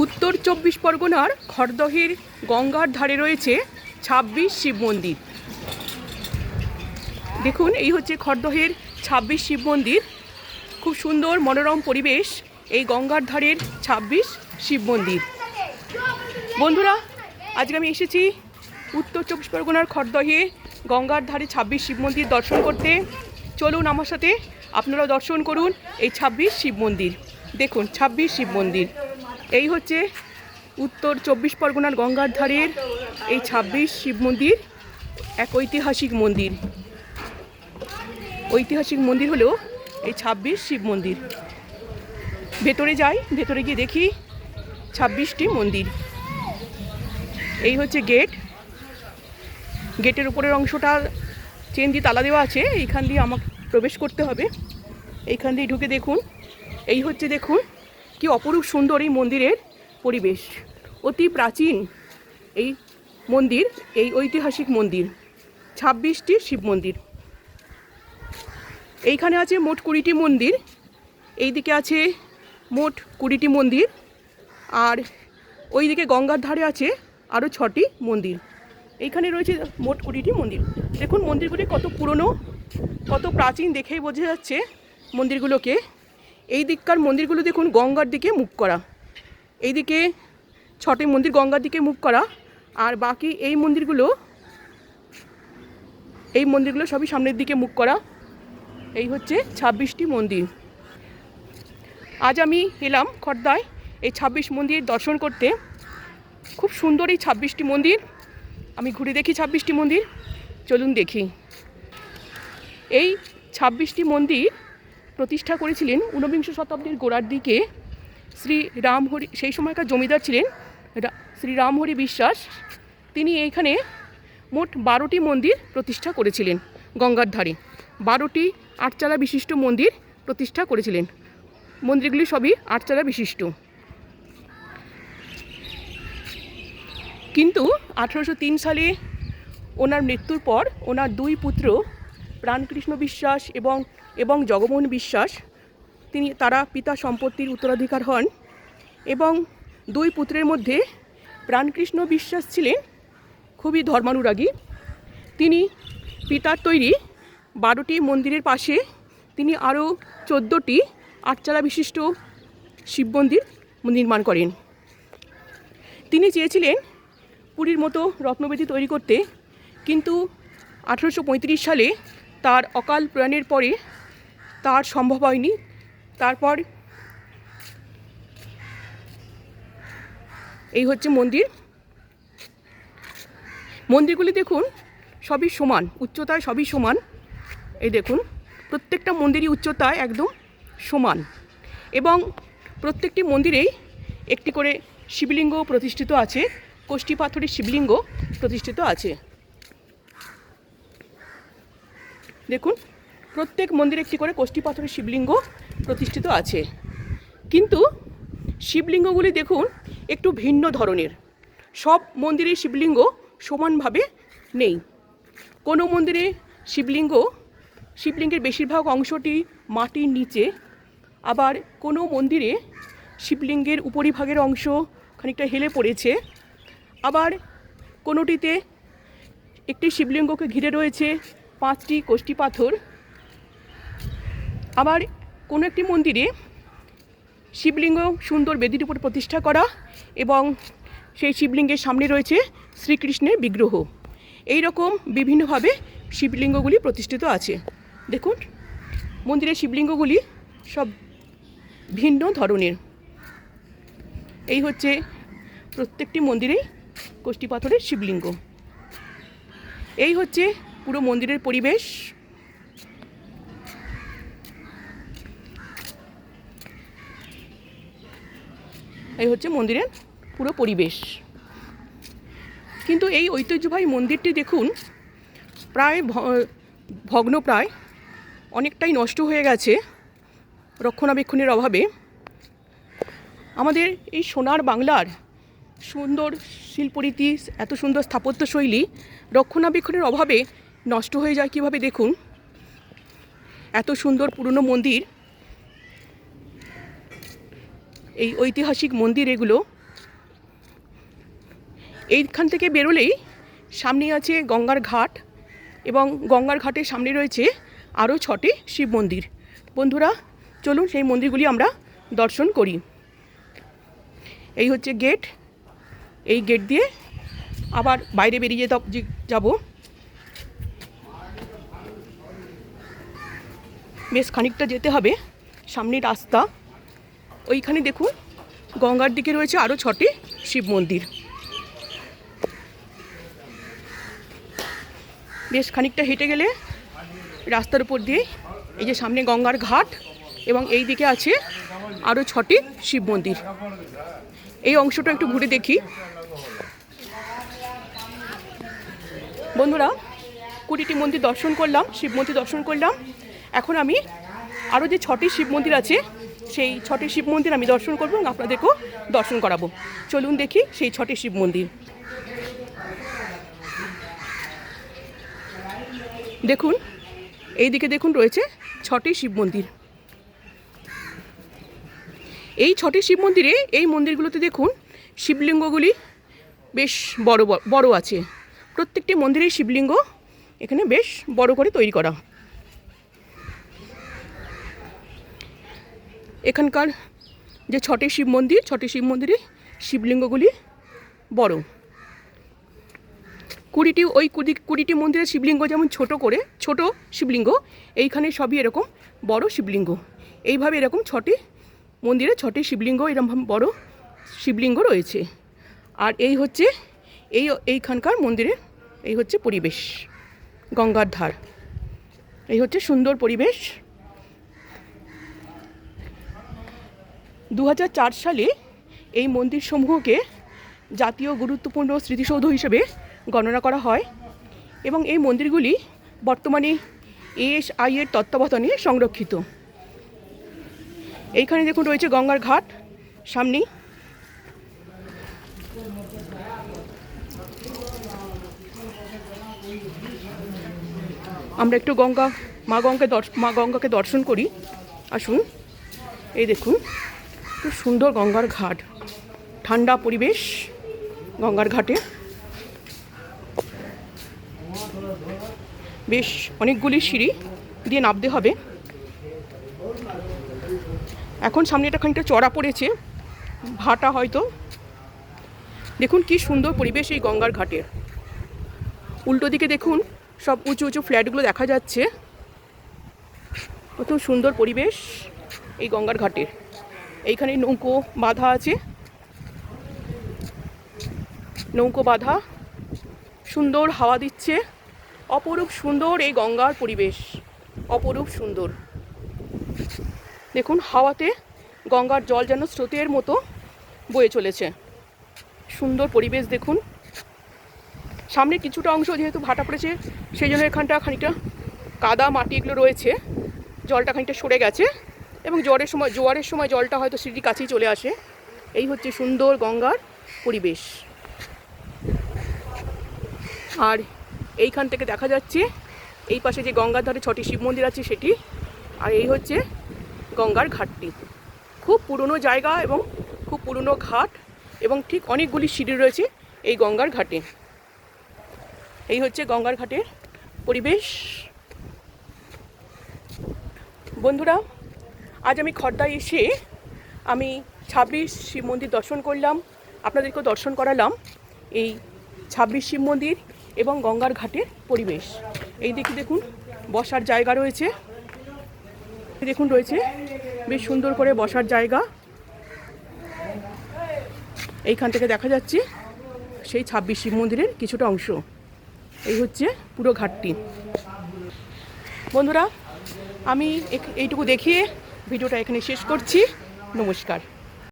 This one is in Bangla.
উত্তর 24 পরগনার খড়দহের গঙ্গার ধারে রয়েছে 26 শিব মন্দির। দেখুন, এই হচ্ছে খড়দহের 26 শিব মন্দির। খুব সুন্দর মনোরম পরিবেশ এই গঙ্গার ধারের 26 শিব মন্দির। বন্ধুরা, আজকে আমি এসেছি উত্তর 24 পরগনার খড়দহে গঙ্গার ধারে 26 শিব মন্দির দর্শন করতে। চলুন আমার সাথে আপনারাও দর্শন করুন এই 26 শিব মন্দির। দেখুন, 26 শিব মন্দির। এই হচ্ছে উত্তর 24 পরগনার গঙ্গার ধারের এই 26 শিব মন্দির। এক ঐতিহাসিক মন্দির। ঐতিহাসিক মন্দির হলো এই 26 শিব মন্দির। ভেতরে যাই, ভেতরে গিয়ে দেখি 26টি মন্দির। এই হচ্ছে গেট। গেটের উপরের অংশটা চেন দিয়ে তালা দেওয়া আছে। এইখান দিয়ে আমাকে প্রবেশ করতে হবে। এইখান দিয়ে ঢুকে দেখুন, এই হচ্ছে দেখুন কি অপরূপ সুন্দর এই মন্দিরের পরিবেশ। অতি প্রাচীন এই মন্দির, এই ঐতিহাসিক মন্দির 26টি শিব মন্দির। এইখানে আছে মোট 20টি মন্দির। এই দিকে আছে মোট 20টি মন্দির, আর ওই দিকে গঙ্গার ধারে আছে আরও 6টি মন্দির। এইখানে রয়েছে মোট 20টি মন্দির। দেখুন মন্দিরগুলি কত পুরনো, কত প্রাচীন দেখেই বোঝা যাচ্ছে মন্দিরগুলোকে। এই দিককার মন্দিরগুলো দেখুন গঙ্গার দিকে মুখ করা। এইদিকে 6টি মন্দির গঙ্গার দিকে মুখ করা, আর বাকি এই মন্দিরগুলো সবই সামনের দিকে মুখ করা। এই হচ্ছে 26টি মন্দির। আজ আমি এলাম খড়দায় এই 26 মন্দির দর্শন করতে। খুব সুন্দর এই 26টি মন্দির। আমি ঘুরে দেখি 26টি মন্দির। চলুন দেখি। এই 26টি মন্দির প্রতিষ্ঠা করেছিলেন 19বিংশ শতাব্দীর গোড়ার দিকে শ্রী রামহরি। সেই সময়কার জমিদার ছিলেন শ্রী রামহরি বিশ্বাস। তিনি এইখানে মোট 12টি মন্দির প্রতিষ্ঠা করেছিলেন। গঙ্গার ধারে 12টি আটচালা বিশিষ্ট মন্দির প্রতিষ্ঠা করেছিলেন। মন্দিরগুলি সবই আটচালা বিশিষ্ট। কিন্তু 1803 সালে ওনার মৃত্যুর পর ওনার 2 পুত্র প্রাণকৃষ্ণ বিশ্বাস এবং জগমোহন বিশ্বাস তারা পিতা সম্পত্তির উত্তরাধিকার হন। এবং 2 পুত্রের মধ্যে প্রাণকৃষ্ণ বিশ্বাস ছিলেন খুবই ধর্মানুরাগী। তিনি পিতার তৈরি 12টি মন্দিরের পাশে তিনি আরও 14টি আটচালা বিশিষ্ট শিব মন্দির নির্মাণ করেন। তিনি চেয়েছিলেন পুরীর মতো রত্নবেদী তৈরি করতে, কিন্তু 1835 সালে তার অকাল প্রয়াণের পরে তার সম্ভব হয়নি। তারপর এই হচ্ছে মন্দিরগুলি দেখুন সবই সমান, উচ্চতায় সবই সমান। এই দেখুন প্রত্যেকটা মন্দিরই উচ্চতায় একদম সমান, এবং প্রত্যেকটি মন্দিরেই একটি করে শিবলিঙ্গ প্রতিষ্ঠিত আছে। কোষ্ঠী পাথরের শিবলিঙ্গ প্রতিষ্ঠিত আছে। দেখুন প্রত্যেক মন্দিরে একটি করে কোষ্ঠী পাথরের শিবলিঙ্গ প্রতিষ্ঠিত আছে। কিন্তু শিবলিঙ্গগুলি দেখুন একটু ভিন্ন ধরনের। সব মন্দিরের শিবলিঙ্গ সমানভাবে নেই। কোনো মন্দিরে শিবলিঙ্গের বেশিরভাগ অংশটি মাটির নিচে, আবার কোনো মন্দিরে শিবলিঙ্গের উপরিভাগের অংশ খানিকটা হেলে পড়েছে, আবার কোনোটিতে একটি শিবলিঙ্গকে ঘিরে রয়েছে 5টি কোষ্ঠী পাথর। আবার কোনো একটি মন্দিরে শিবলিঙ্গ সুন্দর বেদির উপর প্রতিষ্ঠা করা, এবং সেই শিবলিঙ্গের সামনে রয়েছে শ্রীকৃষ্ণের বিগ্রহ। এই রকম বিভিন্নভাবে শিবলিঙ্গগুলি প্রতিষ্ঠিত আছে। দেখুন মন্দিরের শিবলিঙ্গগুলি সব ভিন্ন ধরনের। এই হচ্ছে প্রত্যেকটি মন্দিরেই কোষ্ঠী পাথরের শিবলিঙ্গ। এই হচ্ছে পুরো মন্দিরের পরিবেশ। এই হচ্ছে মন্দিরের পুরো পরিবেশ। কিন্তু এই ঐতিহ্যবাহী মন্দিরটি দেখুন প্রায় ভগ্নপ্রায়, অনেকটাই নষ্ট হয়ে গেছে রক্ষণাবেক্ষণের অভাবে। আমাদের এই সোনার বাংলার সুন্দর শিল্পরীতি, এত সুন্দর স্থাপত্যশৈলী রক্ষণাবেক্ষণের অভাবে নষ্ট হয়ে যায় কীভাবে দেখুন। এত সুন্দর পুরনো মন্দির, এই ঐতিহাসিক মন্দির, এগুলো এইখান থেকে বেরোলেই সামনে আছে গঙ্গার ঘাট, এবং গঙ্গার ঘাটের সামনে রয়েছে আরও 6টি শিব মন্দির। বন্ধুরা চলুন সেই মন্দিরগুলি আমরা দর্শন করি। এই হচ্ছে গেট, এই গেট দিয়ে আবার বাইরে বেরিয়ে যাব। বেশ খানিকটা যেতে হবে, সামনে রাস্তা। ওইখানে দেখুন গঙ্গার দিকে রয়েছে আরও 6টি শিব মন্দির। বেশ খানিকটা হেঁটে গেলে রাস্তার উপর দিয়ে এই যে সামনে গঙ্গার ঘাট, এবং এই দিকে আছে আরও 6টি শিব মন্দির। এই অংশটা একটু ঘুরে দেখি। বন্ধুরা 20টি মন্দির দর্শন করলাম, শিব মন্দির দর্শন করলাম। এখন আমি আরও যে 6টি শিব মন্দির আছে সেই 6টি শিব মন্দির আমি দর্শন করব এবং আপনাদেরকেও দর্শন করাবো। চলুন দেখি সেই 6টি শিব মন্দির। দেখুন এই দিকে দেখুন রয়েছে 6টি শিব মন্দির। এই 6টি শিব মন্দিরে, এই মন্দিরগুলোতে দেখুন শিবলিঙ্গগুলি বেশ বড় বড় আছে। প্রত্যেকটি মন্দিরের শিবলিঙ্গ এখানে বেশ বড় করে তৈরি করা। এখানকার যে 6টি শিব মন্দির, 6টি শিব মন্দিরে শিবলিঙ্গগুলি বড়। 20টি মন্দিরের শিবলিঙ্গ যেমন ছোট শিবলিঙ্গ, এইখানে সবই এরকম বড় শিবলিঙ্গ। এইভাবে এরকম 6টি মন্দিরে 6টি শিবলিঙ্গ, এরকম বড় শিবলিঙ্গ রয়েছে। আর এই হচ্ছে এইখানকার মন্দিরে এই হচ্ছে পরিবেশ, গঙ্গার ধার, এই হচ্ছে সুন্দর পরিবেশ। 2004 সালে এই মন্দিরসমূহকে জাতীয় গুরুত্বপূর্ণ স্মৃতিসৌধ হিসেবে গণনা করা হয়, এবং এই মন্দিরগুলি বর্তমানে ASI এর তত্ত্বাবধানে সংরক্ষিত। এইখানে দেখুন রয়েছে গঙ্গার ঘাট সামনেই। আমরা একটু মা গঙ্গাকে দর্শন করি, আসুন। এই দেখুন খুব সুন্দর গঙ্গার ঘাট, ঠান্ডা পরিবেশ গঙ্গার ঘাটে। বেশ অনেকগুলি সিঁড়ি দিয়ে নামতে হবে। এখন সামনেটা খানিকটা চড়া পড়েছে, ভাটা হয়তো। দেখুন কি সুন্দর পরিবেশ এই গঙ্গার ঘাটের। উল্টো দিকে দেখুন সব উঁচু উঁচু ফ্ল্যাটগুলো দেখা যাচ্ছে। কত সুন্দর পরিবেশ এই গঙ্গার ঘাটের। এইখানে নৌকো বাঁধা আছে, নৌকো বাঁধা, সুন্দর হাওয়া দিচ্ছে। অপরূপ সুন্দর এই গঙ্গার পরিবেশ, অপরূপ সুন্দর। দেখুন হাওয়াতে গঙ্গার জল যেন স্রোতের মতো বয়ে চলেছে। সুন্দর পরিবেশ দেখুন। সামনে কিছুটা অংশ যেহেতু ভাটা পড়েছে, সেই জন্য এখানটা খানিকটা কাদা মাটি এগুলো রয়েছে, জলটা খানিকটা সরে গেছে, এবং জোয়ারের সময় জলটা হয়তো সিঁড়ির কাছেই চলে আসে। এই হচ্ছে সুন্দর গঙ্গার পরিবেশ। আর এইখান থেকে দেখা যাচ্ছে এই পাশে যে গঙ্গার ধারে 6টি শিব মন্দির আছে সেটি, আর এই হচ্ছে গঙ্গার ঘাটটি। খুব পুরনো জায়গা এবং খুব পুরনো ঘাট, এবং ঠিক অনেকগুলি সিঁড়ি রয়েছে এই গঙ্গার ঘাটে। এই হচ্ছে গঙ্গার ঘাটের পরিবেশ। বন্ধুরা আজ আমি খড়দায় এসে আমি 26 শিব মন্দির দর্শন করলাম, আপনাদেরকেও দর্শন করালাম এই 26 শিব মন্দির এবং গঙ্গার ঘাটের পরিবেশ। এই দিকে দেখুন বসার জায়গা রয়েছে, দেখুন রয়েছে বেশ সুন্দর করে বসার জায়গা। এইখান থেকে দেখা যাচ্ছে সেই 26 শিব মন্দিরের কিছুটা অংশ। এই হচ্ছে পুরো ঘাটটি। বন্ধুরা আমি এইটুকু দেখিয়ে ভিডিওটা এখানে শেষ করছি। নমস্কার।